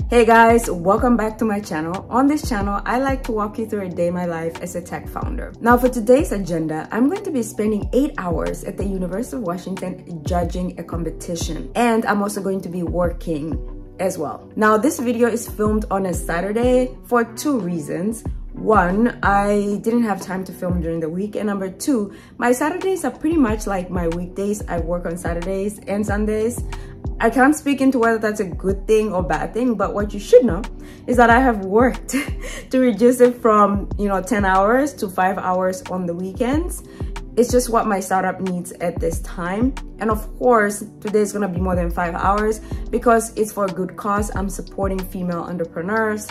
Hey guys, welcome back to my channel. On this channel, I like to walk you through a day in my life as a tech founder. Now for today's agenda, I'm going to be spending 8 hours at the University of Washington judging a competition. And I'm also going to be working as well. Now this video is filmed on a Saturday for 2 reasons. One, I didn't have time to film during the week, and number 2, my Saturdays are pretty much like my weekdays. I work on Saturdays and Sundays. I can't speak into whether that's a good thing or bad thing, but what you should know is that I have worked to reduce it from 10 hours to 5 hours on the weekends. It's just what my startup needs at this time. And of course, today is gonna be more than 5 hours because it's for a good cause. I'm supporting female entrepreneurs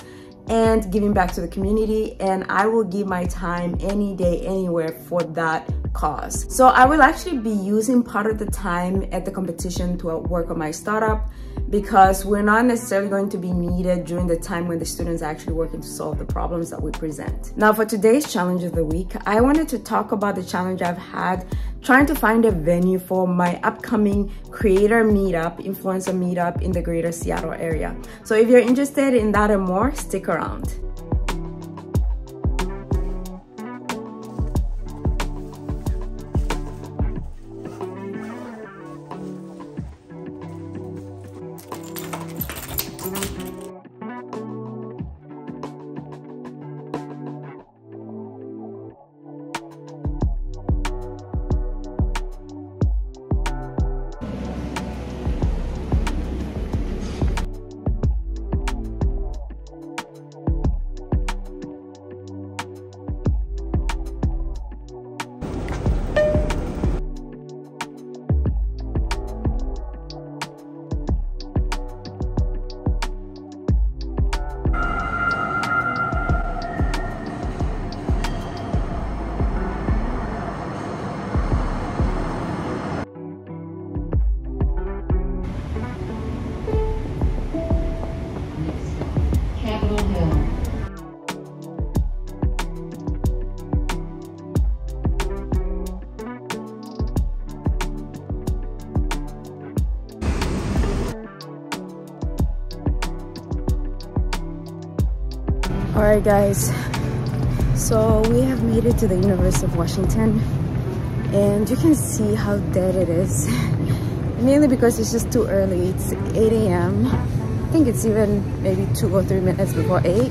and giving back to the community, and I will give my time any day, anywhere for that cause. So I will actually be using part of the time at the competition to work on my startup because we're not necessarily going to be needed during the time when the students are actually working to solve the problems that we present. Now for today's challenge of the week, I wanted to talk about the challenge I've had trying to find a venue for my upcoming creator meetup, influencer meetup in the greater Seattle area. So if you're interested in that and more, stick around. Alright guys, so we have made it to the University of Washington and you can see how dead it is. Mainly because it's just too early. It's 8 a.m. I think it's even maybe 2 or 3 minutes before 8.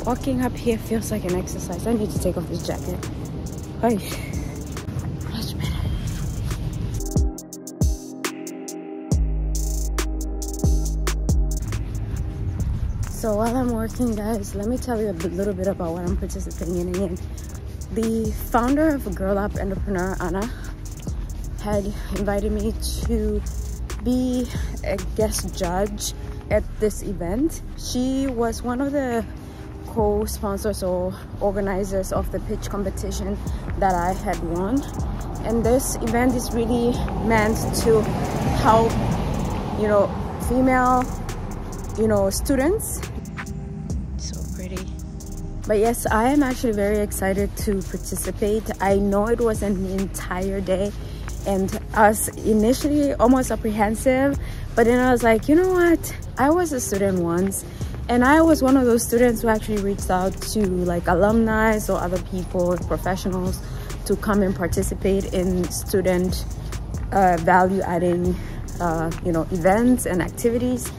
Walking up here feels like an exercise. I need to take off this jacket. Ay, much better. So while I'm working, guys, let me tell you a little bit about what I'm participating in. The founder of Girl Up Entrepreneur, Anna, had invited me to be a guest judge at this event. She was one of the co-sponsors or organizers of the pitch competition that I had won, and this event is really meant to help female students. So pretty. But yes, I am actually very excited to participate. I know it was an entire day and I was initially almost apprehensive, but then I was like, you know what, I was a student once. And I was one of those students who actually reached out to like alumni or other people, professionals, to come and participate in student value-adding, events and activities.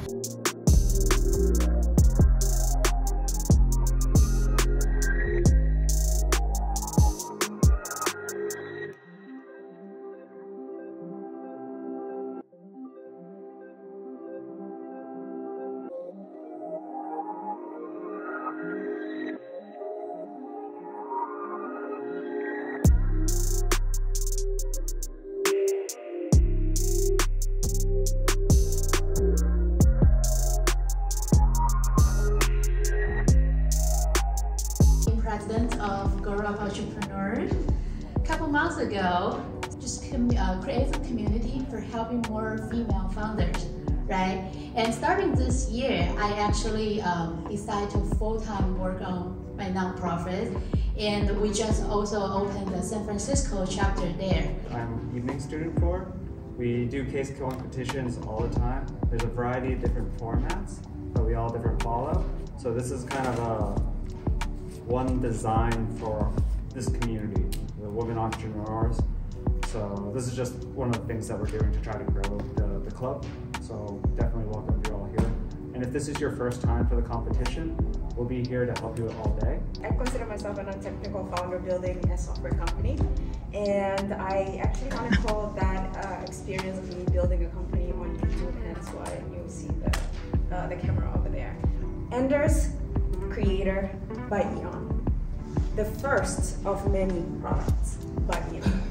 President of Girl Up Entrepreneur. A couple months ago, just create a community for helping more female founders. right? And starting this year, I actually decided to full-time work on my nonprofit, and we just also opened the San Francisco chapter there. I'm evening student 4. We do case competitions all the time. There's a variety of different formats, but we all different follow. So this is kind of a one design for this community, the women entrepreneurs. So this is just one of the things that we're doing to try to grow the club. So definitely welcome you all here. And if this is your first time for the competition, we'll be here to help you all day. I consider myself a non-technical founder building a software company. And I actually want to call that experience of me building a company on YouTube, hence why you see the camera over there. Ender's Creator by Eon. The first of many products by Eon.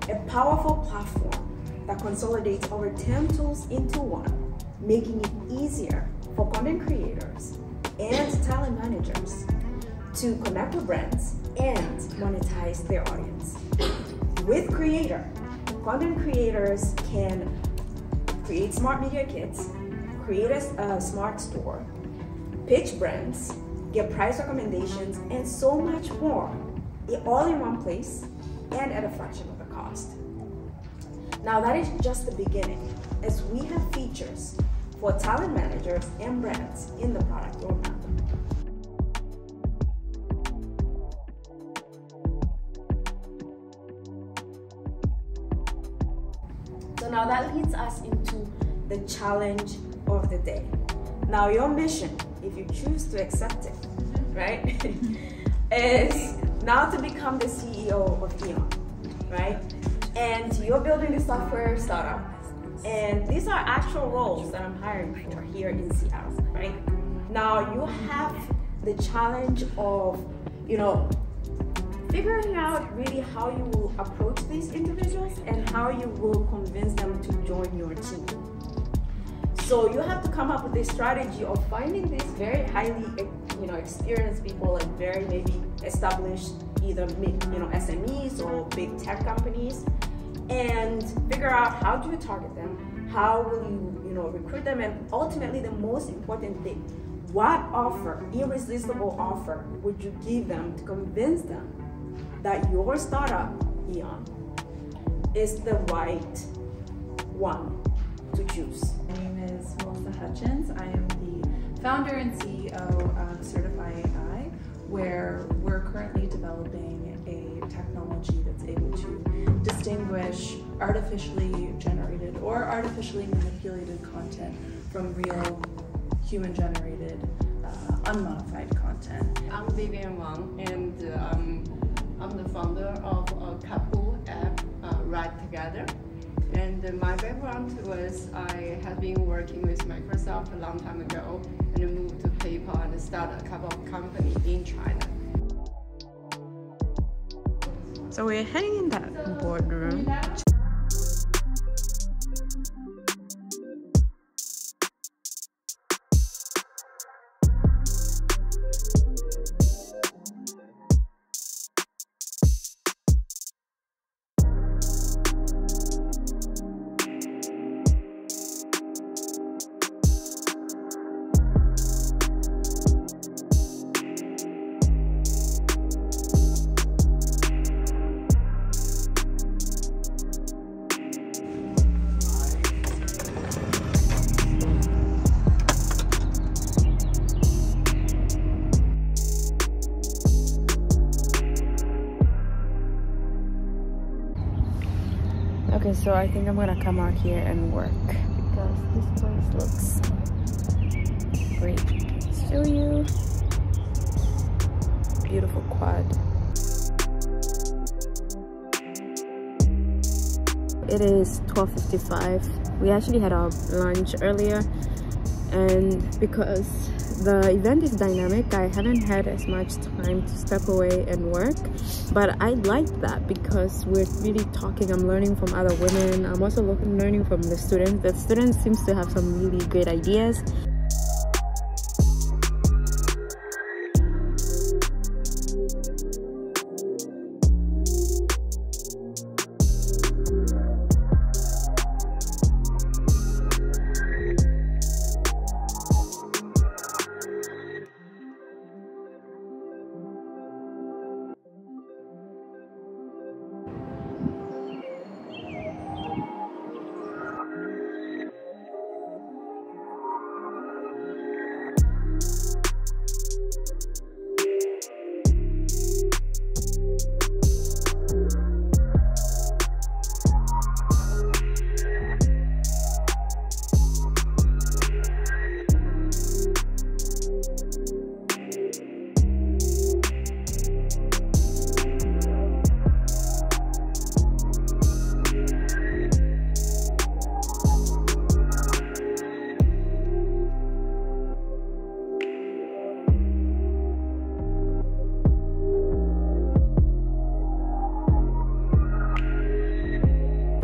A powerful platform that consolidates over 10 tools into one, making it easier for content creators and talent managers to connect with brands and monetize their audience. With Creator, content creators can create smart media kits, create a smart store, pitch brands, get price recommendations, and so much more, all in one place and at a fraction of the cost. Now that is just the beginning, as we have features for talent managers and brands in the product roadmap. So now that leads us into the challenge of the day. Now your mission, if you choose to accept it, right, is now to become the CEO of Eon, right? And you're building the software startup. And these are actual roles that I'm hiring for here in Seattle, right? Now you have the challenge of, figuring out really how you will approach these individuals and how you will convince them to join your team. So you have to come up with a strategy of finding these very highly, experienced people, like very maybe established either SMEs or big tech companies, and figure out how do you target them, how will you recruit them, and ultimately the most important thing, what offer, irresistible offer, would you give them to convince them that your startup, Eon, is the right one to choose. My name is Melissa Hutchins. I am the founder and CEO of Certify AI, where we're currently developing a technology that's able to distinguish artificially generated or artificially manipulated content from real human-generated, unmodified content. I'm Vivian Wang, and I'm the founder of a couple app, Ride Together. And my background was I have been working with Microsoft a long time ago and moved to PayPal and started a couple of companies in China. So we're heading in that boardroom. Okay, so I think I'm gonna come out here and work because this place looks great. Show you. Beautiful quad. It is 12:55. We actually had our lunch earlier, and because the event is dynamic, I haven't had as much time to step away and work, but I like that because we're really talking. I'm learning from other women. I'm also learning from the students. The students seems to have some really great ideas.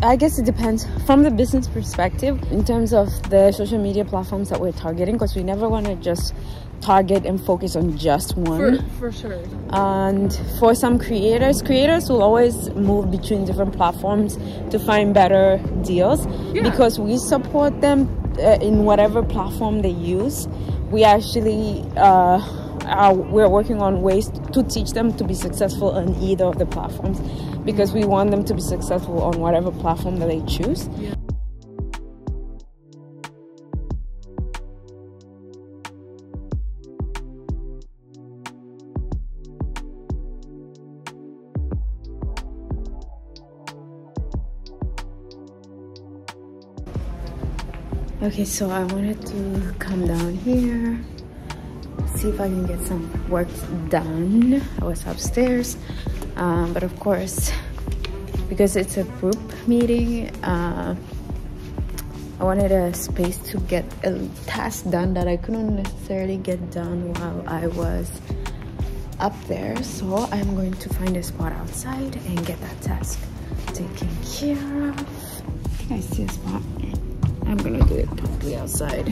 I guess it depends from the business perspective in terms of the social media platforms that we're targeting, because we never want to just target and focus on just one. For sure. And for some creators will always move between different platforms to find better deals, because we support them in whatever platform they use. We actually we're working on ways to teach them to be successful on either of the platforms, because we want them to be successful on whatever platform that they choose. Okay, so I wanted to come down here, see if I can get some work done. I was upstairs, but of course, because it's a group meeting, I wanted a space to get a task done that I couldn't necessarily get done while I was up there. So I'm going to find a spot outside and get that task taken care of. I see a spot. I'm gonna do it totally outside.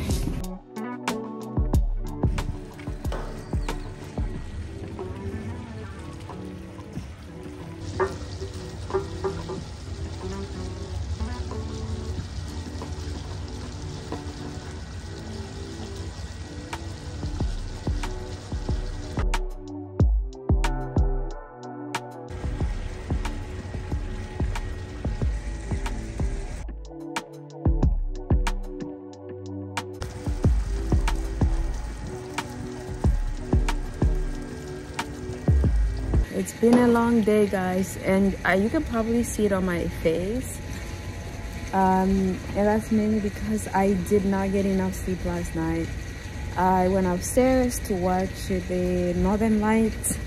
It's been a long day, guys, and you can probably see it on my face, and that's mainly because I did not get enough sleep last night. I went upstairs to watch the Northern Lights,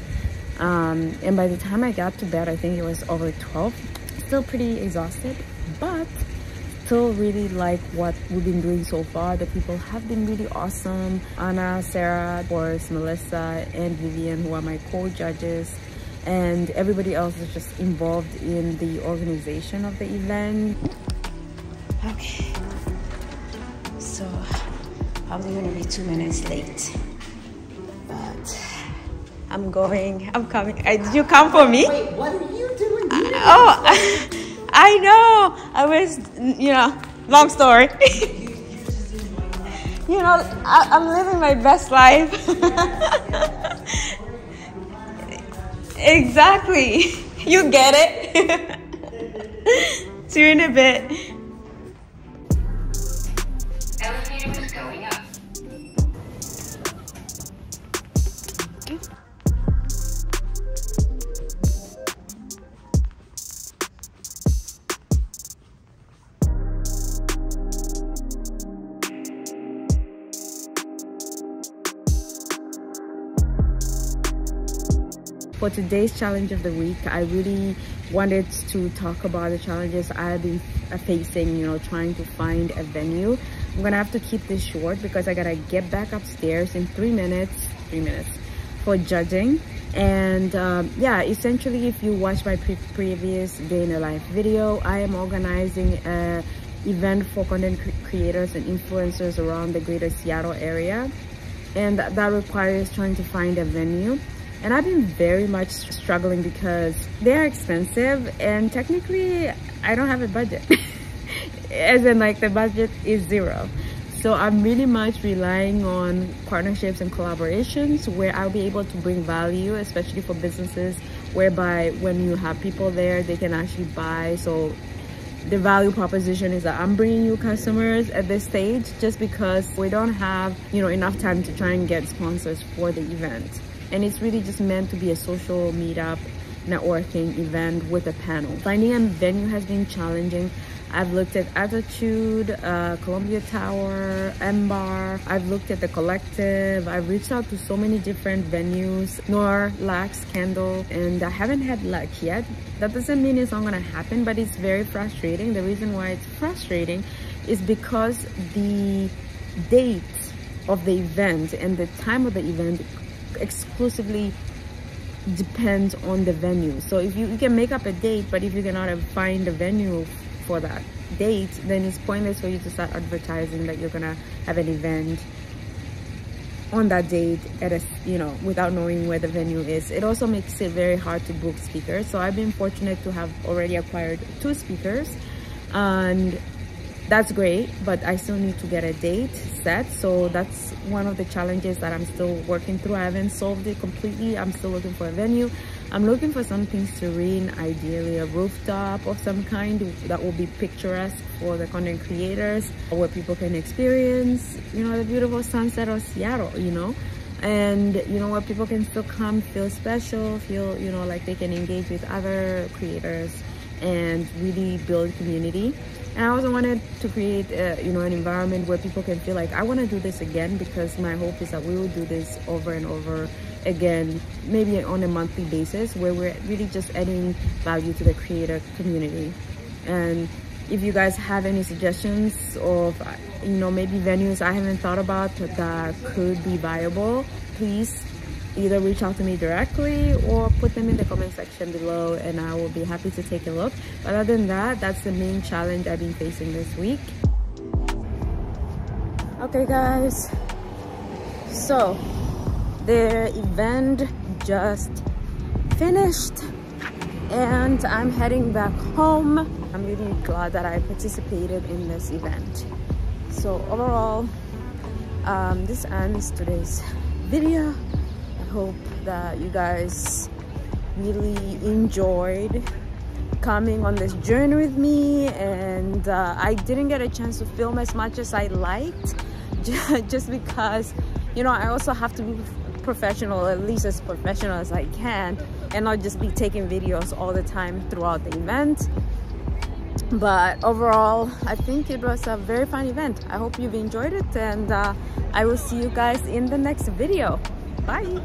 and by the time I got to bed, I think it was over 12. Still pretty exhausted, but still really like what we've been doing so far. The people have been really awesome. Anna, Sarah, of course, Melissa, and Vivian, who are my co-judges, and everybody else is just involved in the organization of the event. Okay, so probably gonna be 2 minutes late, but I'm coming. Did you come for me? Wait, what are you doing? Oh, I know. I was, long story. I'm living my best life. Exactly. You get it. See you in a bit. Elevator is going up. For today's challenge of the week, I really wanted to talk about the challenges I have been facing, trying to find a venue. I'm gonna have to keep this short because I gotta get back upstairs in 3 minutes for judging. And yeah, essentially, if you watch my previous day in a life video, I am organizing an event for content creators and influencers around the greater Seattle area, and that requires trying to find a venue. And I've been very much struggling because they're expensive, and technically I don't have a budget. As in, like, the budget is zero. So I'm really much relying on partnerships and collaborations where I'll be able to bring value, especially for businesses, whereby when you have people there, they can actually buy. So the value proposition is that I'm bringing you customers at this stage just because we don't have, enough time to try and get sponsors for the event. And it's really just meant to be a social meetup, networking event with a panel. Finding a venue has been challenging. I've looked at Attitude, Columbia Tower, M-Bar. I've looked at the Collective. I've reached out to so many different venues, Nor, Lax, Candle, and I haven't had luck yet. That doesn't mean it's not gonna happen, but it's very frustrating. The reason why it's frustrating is because the date of the event and the time of the event exclusively depends on the venue. So if you can make up a date, but if you cannot find a venue for that date, then it's pointless for you to start advertising that you're gonna have an event on that date at a, you know, without knowing where the venue is. It also makes it very hard to book speakers. So I've been fortunate to have already acquired 2 speakers, and that's great, but I still need to get a date set. So that's one of the challenges that I'm still working through. I haven't solved it completely. I'm still looking for a venue. I'm looking for something serene, ideally a rooftop of some kind that will be picturesque for the content creators, where people can experience, you know, the beautiful sunset of Seattle, you know, and, you know, where people can still come, feel special, feel, you know, like they can engage with other creators and really build community. And I also wanted to create you know, an environment where people can feel like I want to do this again, because my hope is that we will do this over and over again, maybe on a monthly basis, where we're really just adding value to the creator community. And if you guys have any suggestions of, you know, maybe venues I haven't thought about that could be viable, please either reach out to me directly or put them in the comment section below, and I will be happy to take a look. But other than that, that's the main challenge I've been facing this week. Okay guys, so the event just finished and I'm heading back home. I'm really glad that I participated in this event. So overall, this ends today's video. I hope that you guys really enjoyed coming on this journey with me, and I didn't get a chance to film as much as I liked, just because, you know, I also have to be professional, at least as professional as I can, and not just be taking videos all the time throughout the event. But overall, I think it was a very fun event. I hope you've enjoyed it, and I will see you guys in the next video. Bye.